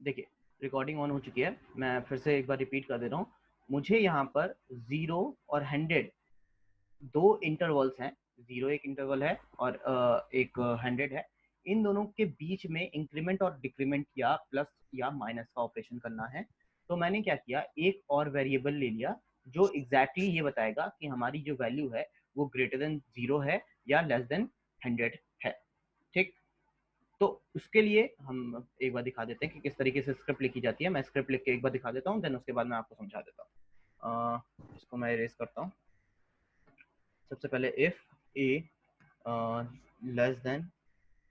देखिए recording on हो चुकी है, मैं फिर से एक बार रिपीट कर दे रहा हूँ। मुझे यहाँ पर 0 और 100 दो इंटरवल्स हैं, 0 एक इंटरवल है और एक 100 है। इन दोनों के बीच में इंक्रीमेंट और डिक्रीमेंट या प्लस या माइनस का ऑपरेशन करना है। तो मैंने क्या किया, एक और वेरिएबल ले लिया जो एग्जैक्टली ये बताएगा कि हमारी जो वैल्यू है वो ग्रेटर देन 0 है या लेस देन 100 है। ठीक, तो उसके लिए हम एक बार दिखा देते हैं कि किस तरीके से स्क्रिप्ट लिखी जाती है। मैं स्क्रिप्ट लिख के एक बार दिखा देता हूँ, देन उसके बाद मैं आपको समझा देता हूँ। इसको मैं इरेज करता हूँ। सबसे पहले इफ ए लेस देन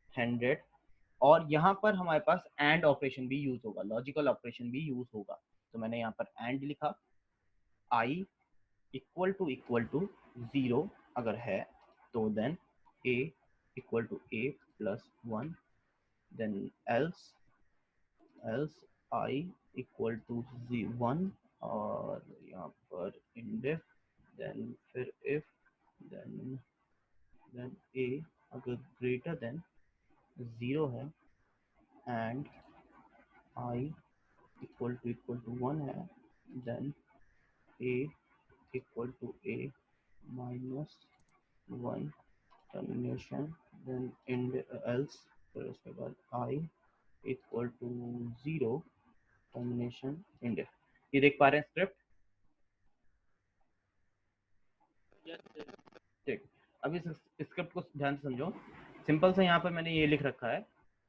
100, और यहाँ पर हमारे पास एंड ऑपरेशन भी यूज होगा, लॉजिकल ऑपरेशन भी यूज होगा। तो मैंने यहाँ पर एंड लिखा, आई इक्वल टू 0 अगर है तो then a equal to A plus 1, then else i equal to 1, और यहाँ पर इंडेफ, देन फिर इफ, देन ए अगर ग्रेटर देन 0 है एंड आई इक्वल टू 1 है, then a equal to a minus 1 termination, then end else, फिर उसके बाद i equal to 0 termination end. ये देख पा रहे हैं स्क्रिप्ट? ठीक, अब इस स्क्रिप्ट को ध्यान से समझो। सिंपल सा यहाँ पर मैंने ये लिख रखा है।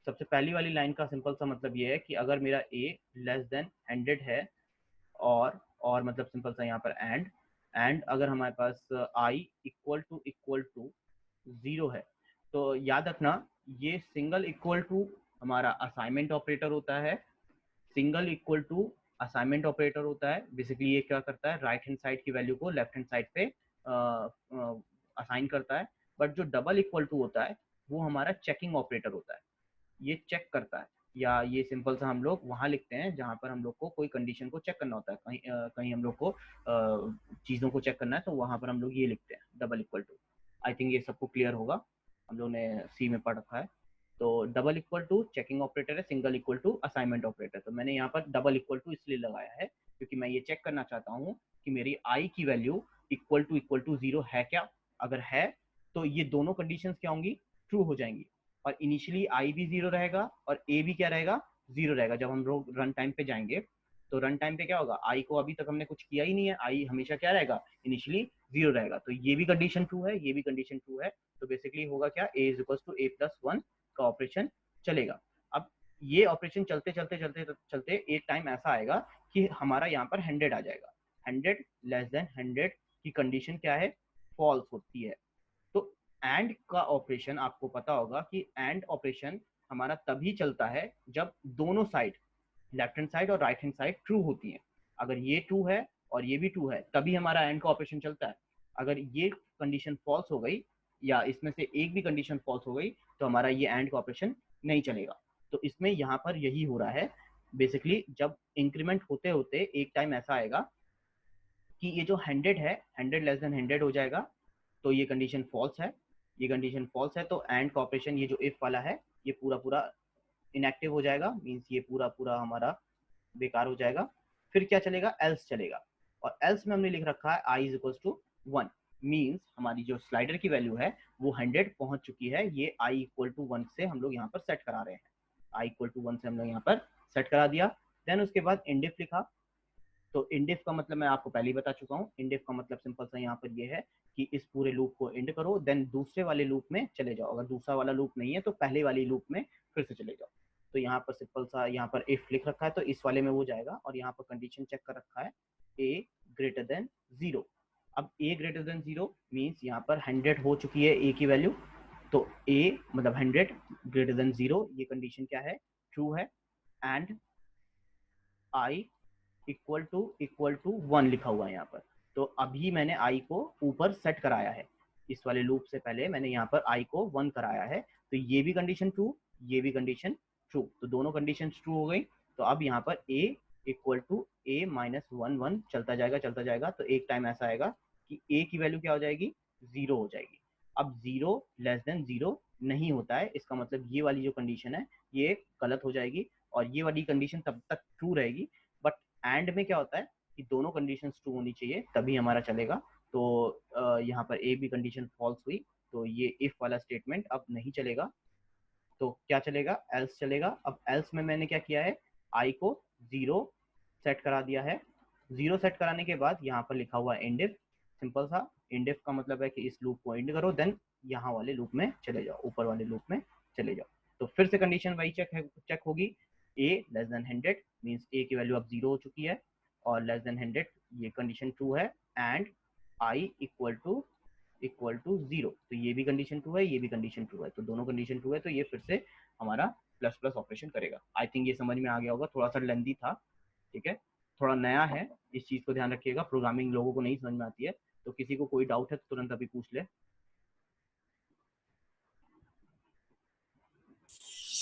सबसे पहली वाली लाइन का सिंपल सा मतलब ये है कि अगर मेरा ए लेस देन 100 है, और मतलब सिंपल सा यहाँ पर एंड अगर हमारे पास आई इक्वल टू 0 है, तो याद रखना ये सिंगल इक्वल टू हमारा असाइनमेंट ऑपरेटर होता है। Single equal to assignment operator होता है। बेसिकली ये क्या करता है, राइट हैंड साइड की वैल्यू को लेफ्ट हैंड साइड पे असाइन करता है। बट जो डबल इक्वल टू होता है वो हमारा चेकिंग ऑपरेटर होता है, ये चेक करता है। या ये सिंपल सा हम लोग वहाँ लिखते हैं जहाँ पर हम लोग को कोई कंडीशन को चेक करना होता है, कहीं हम लोग को चीज़ों को चेक करना है, तो वहाँ पर हम लोग ये लिखते हैं double equal to. I think ये सबको क्लियर होगा, हम लोग ने सी में पढ़ रखा है। तो double equal to checking operator है, single equal to assignment operator. तो मैंने यहाँ पर डबल इक्वल टू इसलिए लगाया है क्योंकि मैं ये चेक करना चाहता हूँ कि मेरी आई की वैल्यू इक्वल टू 0 है क्या। अगर है तो ये दोनों कंडीशंस क्या होंगी, ट्रू हो जाएंगी। और इनिशियली आई भी 0 रहेगा और ए भी क्या रहेगा, 0 रहेगा। जब हम लोग रन टाइम पे जाएंगे तो रन टाइम पे क्या होगा, आई को अभी तक हमने कुछ किया ही नहीं है, आई हमेशा क्या रहेगा, इनिशियली 0 रहेगा। तो ये भी कंडीशन ट्रू है, ये भी कंडीशन ट्रू है। तो बेसिकली होगा क्या, A is equal to A plus 1 का ऑपरेशन चलेगा। अब ये ऑपरेशन चलते चलते चलते चलते एक टाइम ऐसा आएगा कि हमारा यहाँ पर 100 आ जाएगा। 100 लेस देन 100 की कंडीशन क्या है, फॉल्स होती है। तो एंड का ऑपरेशन आपको पता होगा कि एंड ऑपरेशन हमारा तभी चलता है जब दोनों साइड, लेफ्ट हैंड साइड और राइट हैंड साइड ट्रू होती है। अगर ये ट्रू है और ये भी ट्रू है तभी हमारा एंड का ऑपरेशन चलता है। अगर ये कंडीशन फॉल्स हो गई या इसमें से एक भी कंडीशन फॉल्स हो गई तो हमारा ये एंड का ऑपरेशन नहीं चलेगा। तो इसमें यहाँ पर यही हो रहा है। बेसिकली जब इंक्रीमेंट होते होते एक टाइम ऐसा आएगा कि ये जो 100 है, 100 लेस देन 100 हो जाएगा, तो ये कंडीशन फॉल्स है। ये कंडीशन फॉल्स है तो एंड का ऑपरेशन, ये जो इफ वाला है, ये पूरा पूरा इनएक्टिव हो जाएगा। मीन्स ये पूरा पूरा हमारा बेकार हो जाएगा। फिर क्या चलेगा, एल्स चलेगा। और एल्स में हमने लिख रखा है I is equal to 1। Means हमारी जो स्लाइडर की वैल्यू है वो 100 पहुंच चुकी है। ये आई इक्वल टू 1 से हम लोग यहाँ पर सेट करा रहे हैं। आई इक्वल टू 1 से हम लोग यहाँ पर सेट करा दिया। देन उसके बाद इंडिफ लिखा। तो इंडिफ का मतलब मैं आपको पहले ही बता चुका हूँ। इंडिफ का मतलब सिंपल सा यहाँ पर ये है कि इस पूरे लूप को एंड करो, देन दूसरे वाले लूप में चले जाओ। अगर दूसरा वाला लूप नहीं है तो पहले वाली लूप में फिर से चले जाओ। तो यहाँ पर सिंपल सा यहाँ पर इफ लिख रखा है तो इस वाले में वो जाएगा, और यहाँ पर कंडीशन चेक कर रखा है ए ग्रेटर देन 0। अब ए ग्रेटर देन 0 मीन्स यहाँ पर 100 हो चुकी है ए की वैल्यू। तो ए मतलब 100 ग्रेटर देन 0, ये कंडीशन क्या है, ट्रू है। एंड आई इक्वल टू 1 लिखा हुआ है यहाँ पर। तो अभी मैंने आई को ऊपर सेट कराया है। इस वाले लूप से पहले मैंने यहाँ पर आई को 1 कराया है। तो ये भी कंडीशन ट्रू, ये भी कंडीशन ट्रू, तो दोनों कंडीशन ट्रू हो गई। तो अब यहाँ पर a equal to a minus 1 चलता जाएगा चलता जाएगा। तो एक टाइम ऐसा आएगा कि a की वैल्यू क्या हो जाएगी, 0 हो जाएगी। अब 0 लेस देन 0 नहीं होता है, इसका मतलब ये वाली जो कंडीशन है ये गलत हो जाएगी। और ये वाली कंडीशन तब तक ट्रू रहेगी, बट एंड में क्या होता है कि दोनों कंडीशंस ट्रू होनी चाहिए तभी हमारा चलेगा। तो यहाँ पर ए भी कंडीशन फॉल्स हुई तो ये इफ वाला स्टेटमेंट अब नहीं चलेगा। तो क्या चलेगा, एल्स चलेगा। अब एल्स में मैंने क्या किया है, आई को 0 सेट करा दिया है। 0 सेट कराने के बाद यहाँ पर लिखा हुआ एंड इफ, सिंपल सा। एंड इफ का मतलब है कि इस लूप को एंड करो, देन यहाँ वाले लूप में चले जाओ, ऊपर वाले लूप में चले जाओ। तो फिर से कंडीशन वही चेक होगी, ए लेस देन 100 मीन्स ए की वैल्यू अब 0 हो चुकी है, और लेस देन 100 ये कंडीशन ट्रू है, एंड आई इक्वल टू 0, तो ये भी कंडीशन ट्रू है, ये भी कंडीशन ट्रू है, तो दोनों कंडीशन ट्रू है, तो ये फिर से हमारा प्लस प्लस ऑपरेशन करेगा। आई थिंक ये समझ में आ गया होगा, थोड़ा सा लेंथी था, ठीक है, थोड़ा नया है, इस चीज को ध्यान रखिएगा, प्रोग्रामिंग लोगों को नहीं समझ में आती है, तो किसी को कोई डाउट है तो तुरंत अभी पूछ ले।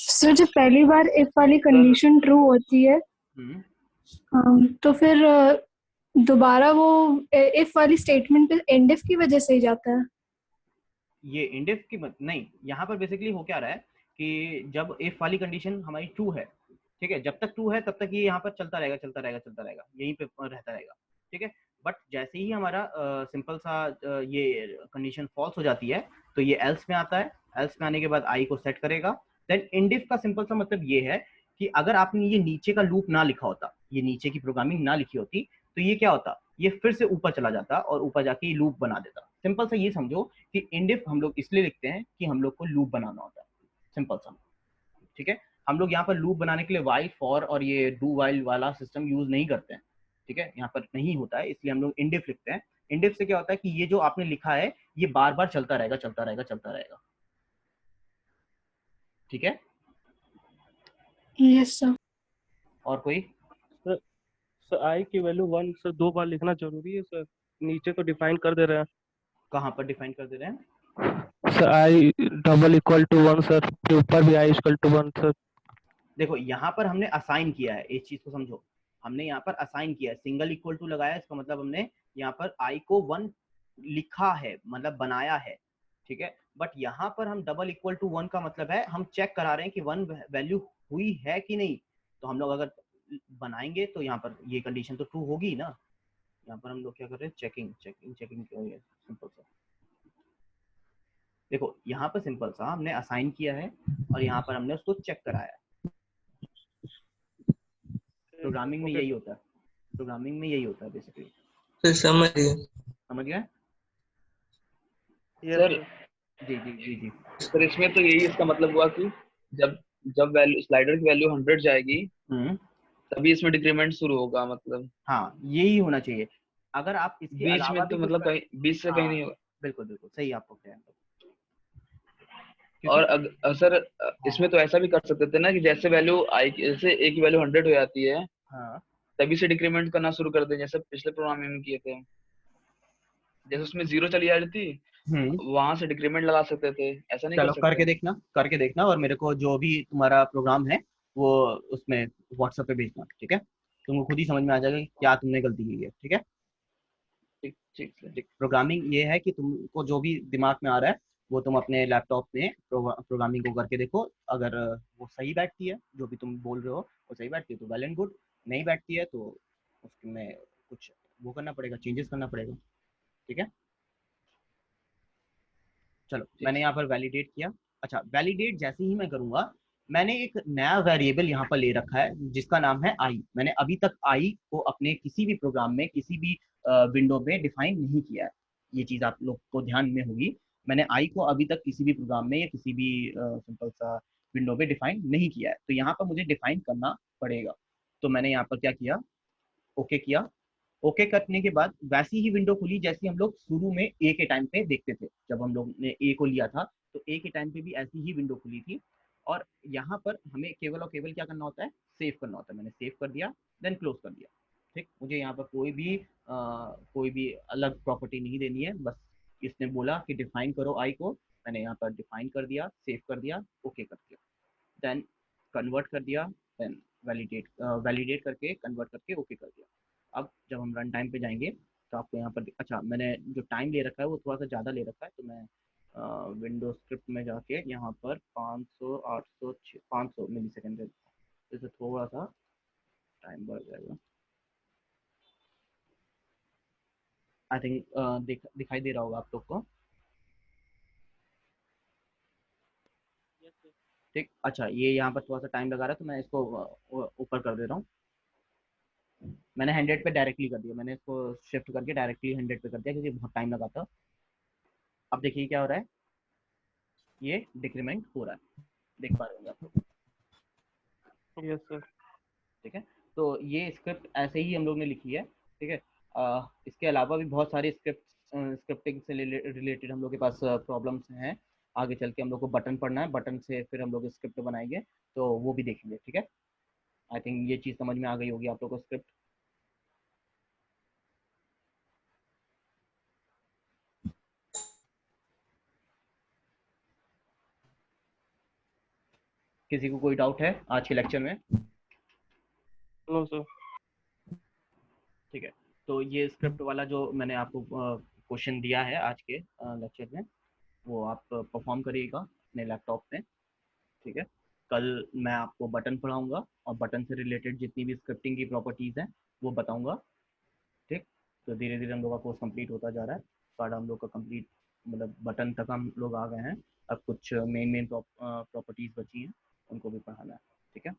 सर जब पहली बार इफ वाली कंडीशन ट्रू होती है तो फिर दोबारा वो इफ वाली स्टेटमेंट पे एंड इफ की वजह से ही जाता है। ये एंड इफ की नहीं, यहाँ पर बेसिकली हो क्या रहा है कि जब इफ वाली कंडीशन हमारी ट्रू है, ठीक है, जब तक ट्रू है तब तक ये यहाँ पर चलता रहेगा चलता रहेगा चलता रहेगा, यहीं पे रहता रहेगा, ठीक है। बट जैसे ही हमारा सिंपल सा ये कंडीशन फॉल्स हो जाती है तो ये एल्स में आता है, एल्स में आने के बाद आई को सेट करेगा। देन एंड इफ का सिंपल सा मतलब ये है कि अगर आपने ये नीचे का लूप ना लिखा होता, ये नीचे की प्रोग्रामिंग ना लिखी होती, तो ये क्या होता, ये फिर से ऊपर चला जाता और ऊपर जाके ये लूप बना देता। सिंपल सा ये समझो कि एंड इफ हम लोग इसलिए लिखते हैं कि हम लोग को लूप बनाना होता है, सिंपल सा, ठीक है। हम लोग यहाँ पर लूप बनाने के लिए वाइल फॉर और ये डू वाइल वाला सिस्टम यूज नहीं करते हैं, ठीक है, यहाँ पर नहीं होता है, इसलिए हम लोग एंड इफ लिखते हैं। एंड इफ से क्या होता है कि ये जो आपने लिखा है ये बार बार चलता रहेगा चलता रहेगा चलता रहेगा, ठीक है। Yes sir. और कोई? सर आई की वैल्यू 1 सर 2 बार लिखना जरूरी है सर, नीचे तो डिफाइन कर दे रहे हैं। कहाँ पर डिफाइन कर दे रहे हैं? Sir i double equal to 1 sir, फिर ऊपर भी आई इक्वल टू 1 सर। देखो यहाँ पर हमने असाइन किया है, इस चीज को समझो, हमने यहाँ पर असाइन किया है, सिंगल इक्वल टू लगाया, इसका मतलब हमने यहाँ पर आई को 1 लिखा है, मतलब बनाया है, ठीक है। बट यहाँ पर हम डबल इक्वल टू 1 का मतलब है हम चेक करा रहे हैं कि 1 वैल्यू हुई है कि नहीं। तो हम लोग अगर बनाएंगे तो यहाँ पर ये कंडीशन तो ट्रू होगी ना। यहाँ पर हम लोग क्या कर रहे हैं, चेकिंग चेकिंग चेकिंग, सिंपल सा देखो, यहाँ पर सिंपल सा हमने असाइन किया है और यहाँ पर हमने उसको चेक कराया है। प्रोग्रामिंग में यही होता है, प्रोग्रामिंग में यही होता है बेसिकली। सर समझ गए। समझ गए सर जी जी जी जी। सर इसमें तो यही इसका मतलब हुआ कि जब जब वैल्यू स्लाइडर की वैल्यू 100 जाएगी तभी इसमें डिक्रीमेंट शुरू होगा, मतलब हाँ यही होना चाहिए। अगर आप इसके बीच अलावा में तो मतलब कहीं बीच से कहीं नहीं होगा। बिल्कुल बिल्कुल सही आपको कह रहे और सर इसमें तो ऐसा भी कर सकते थे ना कि जैसे वैल्यू आई, जैसे ए की वैल्यू 100 हो जाती है हाँ तभी से डिक्रीमेंट करना शुरू कर दें, जैसे पिछले प्रोग्राम में किए थे, जैसे उसमें 0 चली जा रही थी वहां से डिक्रीमेंट लगा सकते थे, ऐसा नहीं कर चलो सकते? करके देखना और मेरे को जो भी तुम्हारा प्रोग्राम है वो उसमें व्हाट्सएप पे भेजना, ठीक है। तुमको खुद ही समझ में आ जाएगा कि क्या तुमने गलती की है, ठीक है। ठीक ठीक ठीक, प्रोग्रामिंग ये है कि तुमको जो भी दिमाग में आ रहा है वो तुम अपने लैपटॉप में प्रोग्रामिंग को करके देखो। अगर वो सही बैठती है, जो भी तुम बोल रहे हो वो सही बैठती है तो वेल एंड गुड, नहीं बैठती है तो उसमें कुछ वो करना पड़ेगा, चेंजेस करना पड़ेगा, ठीक है। चलो मैंने यहाँ पर वैलिडेट किया। अच्छा, वैलिडेट जैसे ही मैं करूंगा, मैंने एक नया वेरिएबल यहाँ पर ले रखा है जिसका नाम है आई। मैंने अभी तक आई को अपने किसी भी प्रोग्राम में किसी भी विंडो में डिफाइन नहीं किया है, ये चीज आप लोग को ध्यान में होगी। मैंने आई को अभी तक किसी भी प्रोग्राम में या किसी भी सिंपल सा विंडो में डिफाइन नहीं किया है, तो यहाँ पर मुझे डिफाइन करना पड़ेगा। तो मैंने यहाँ पर क्या किया, ओके किया। ओके करने के बाद वैसी ही विंडो खुली जैसी हम लोग शुरू में ए के टाइम पे देखते थे, जब हम लोग ने ए को लिया था तो ए के टाइम पे भी ऐसी ही विंडो खुली थी। और यहाँ पर हमें केवल और केवल क्या करना होता है, सेव करना होता है। मैंने सेव कर दिया, देन क्लोज कर दिया, ठीक। मुझे यहाँ पर कोई भी अलग प्रॉपर्टी नहीं देनी है, बस इसने बोला कि डिफाइन करो आई को, मैंने यहाँ पर डिफाइन कर दिया, सेव कर दिया, ओके कर दिया, देन कन्वर्ट कर दिया, देन वैलिडेट करके कन्वर्ट करके ओके कर दिया। अब जब हम रन टाइम पे जाएंगे तो आपको यहाँ पर अच्छा, मैंने जो टाइम ले रखा है वो थोड़ा सा ज़्यादा ले रखा है, तो मैं विंडोज स्क्रिप्ट में जाके यहाँ पर 500 800 500 मिली सेकेंड इसे थोड़ा सा टाइम बढ़ जाएगा। आई थिंक दिखाई दे रहा होगा आप लोग को। ठीक, अच्छा ये यहाँ पर थोड़ा सा टाइम लगा रहा है तो मैं इसको ऊपर कर दे रहा हूँ। मैंने 100 पे डायरेक्टली कर दिया, मैंने इसको शिफ्ट करके डायरेक्टली 100 पे कर दिया क्योंकि बहुत टाइम लगा था। अब देखिए क्या हो रहा है, ये डिक्रीमेंट हो रहा है, देख पा रहे होंगे आप लोग। Yes sir. ठीक है, तो ये स्क्रिप्ट ऐसे ही हम लोग ने लिखी है। ठीक है, इसके अलावा भी बहुत सारी स्क्रिप्टिंग से रिलेटेड हम लोग के पास प्रॉब्लम्स हैं। आगे चल के हम लोग को बटन पढ़ना है, बटन से फिर हम लोग स्क्रिप्ट बनाएंगे, तो वो भी देखेंगे। ठीक है, आई थिंक ये चीज़ समझ में आ गई होगी आप लोग को स्क्रिप्ट। किसी को कोई डाउट है आज के लेक्चर में? No sir. ठीक है, तो ये स्क्रिप्ट वाला जो मैंने आपको क्वेश्चन दिया है आज के लेक्चर में, वो आप परफॉर्म करिएगा अपने लैपटॉप में। ठीक है, कल मैं आपको बटन पढ़ाऊंगा और बटन से रिलेटेड जितनी भी स्क्रिप्टिंग की प्रॉपर्टीज़ हैं वो बताऊंगा। ठीक, तो धीरे धीरे हम लोग का कोर्स कंप्लीट होता जा रहा है। कार्ड हम लोग का कंप्लीट, मतलब बटन तक हम लोग आ गए हैं। अब कुछ मेन प्रॉपर्टीज़ बची हैं, उनको भी पढ़ाना है। ठीक है,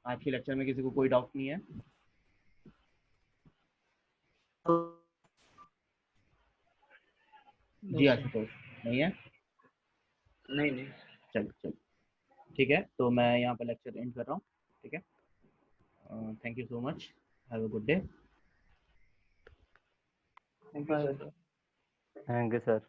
आज के लेक्चर में किसी को कोई डाउट नहीं है? जी आशुतोष, नहीं है? नहीं। चल चल, ठीक है, तो मैं यहाँ पर लेक्चर एंड कर रहा हूँ। ठीक है, thank you so much, have a good day. Thank you sir. Thank you sir.